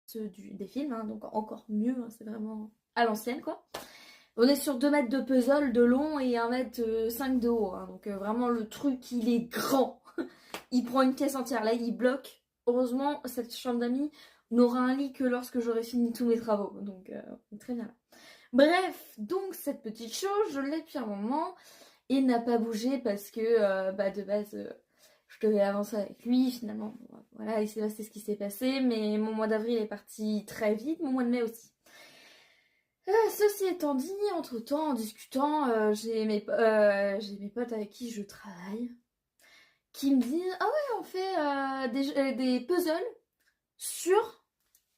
ceux des films, hein, donc encore mieux, hein, c'est vraiment à l'ancienne quoi. On est sur 2 mètres de puzzle de long et 1,5 m de haut, hein, donc vraiment le truc il est grand. Il prend une pièce entière, là il bloque. Heureusement cette chambre d'amis n'aura un lit que lorsque j'aurai fini tous mes travaux, donc très bien là. Bref, donc cette petite chose, je l'ai depuis un moment et n'a pas bougé parce que de base je devais avancer avec lui finalement. Voilà, il s'est passé ce qui s'est passé, mais mon mois d'avril est parti très vite, mon mois de mai aussi. Ceci étant dit, entre-temps, en discutant, j'ai mes potes avec qui je travaille qui me disent ah ouais, on fait des puzzles sur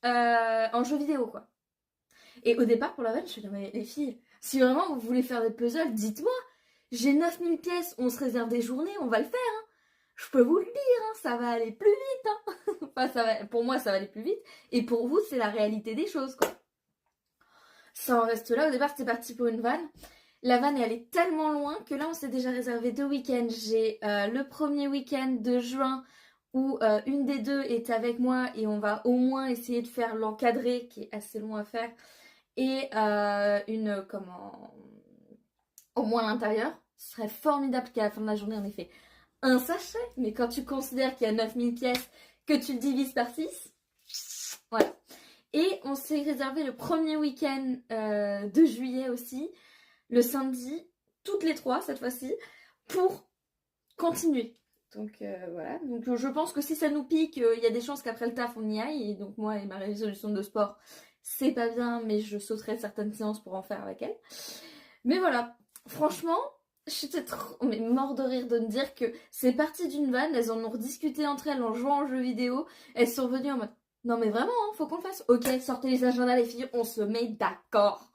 en jeu vidéo quoi. Et au départ, pour la vanne, je suis là, mais les filles, si vraiment vous voulez faire des puzzles, dites-moi. J'ai 9000 pièces, on se réserve des journées, on va le faire. Hein. Je peux vous le dire, hein, ça va aller plus vite. Hein. Enfin, pour moi, ça va aller plus vite. Et pour vous, c'est la réalité des choses, quoi. Ça en reste là. Au départ, c'était parti pour une vanne. La vanne est allée tellement loin que là, on s'est déjà réservé 2 week-ends. J'ai le premier week-end de juin où une des deux est avec moi et on va au moins essayer de faire l'encadré qui est assez long à faire. Et au moins à l'intérieur. Ce serait formidable qu'à la fin de la journée, on ait fait un sachet. Mais quand tu considères qu'il y a 9000 pièces, que tu le divises par 6, voilà. Et on s'est réservé le premier week-end de juillet aussi, le samedi, toutes les 3 cette fois-ci, pour continuer. Donc voilà, donc je pense que si ça nous pique, il y a des chances qu'après le taf on y aille. Et donc moi et ma résolution de sport, c'est pas bien, mais je sauterai certaines séances pour en faire avec elle. Mais voilà, franchement, j'étais trop mort de rire de me dire que c'est parti d'une vanne, elles en ont rediscuté entre elles en jouant aux jeux vidéo, elles sont revenues en mode non mais vraiment, hein, faut qu'on le fasse. Ok, sortez les agendas les filles, on se met d'accord.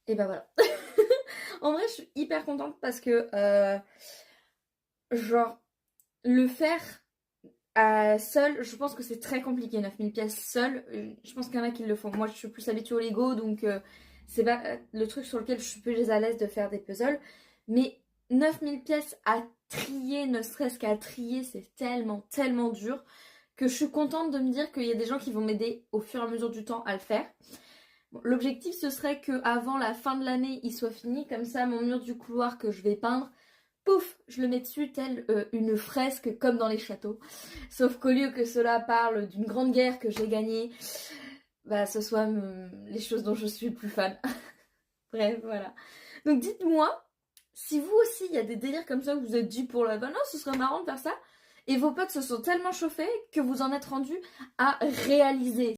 Et bah voilà. En vrai, je suis hyper contente parce que genre le faire seul, je pense que c'est très compliqué, 9000 pièces seul. Je pense qu'il y en a qui le font. Moi, je suis plus habituée au Lego, donc c'est pas le truc sur lequel je suis plus à l'aise de faire des puzzles. Mais 9000 pièces à trier, ne serait-ce qu'à trier, c'est tellement, tellement dur que je suis contente de me dire qu'il y a des gens qui vont m'aider au fur et à mesure du temps à le faire. Bon, l'objectif, ce serait qu'avant la fin de l'année, il soit fini. Comme ça, mon mur du couloir que je vais peindre, pouf, je le mets dessus tel une fresque comme dans les châteaux. Sauf qu'au lieu que cela parle d'une grande guerre que j'ai gagnée, bah ce soit les choses dont je suis le plus fan. Bref, voilà. Donc dites-moi, si vous aussi il y a des délires comme ça où vous êtes dit pour la vanne, non, ce serait marrant de faire ça, et vos potes se sont tellement chauffés que vous en êtes rendu à réaliser.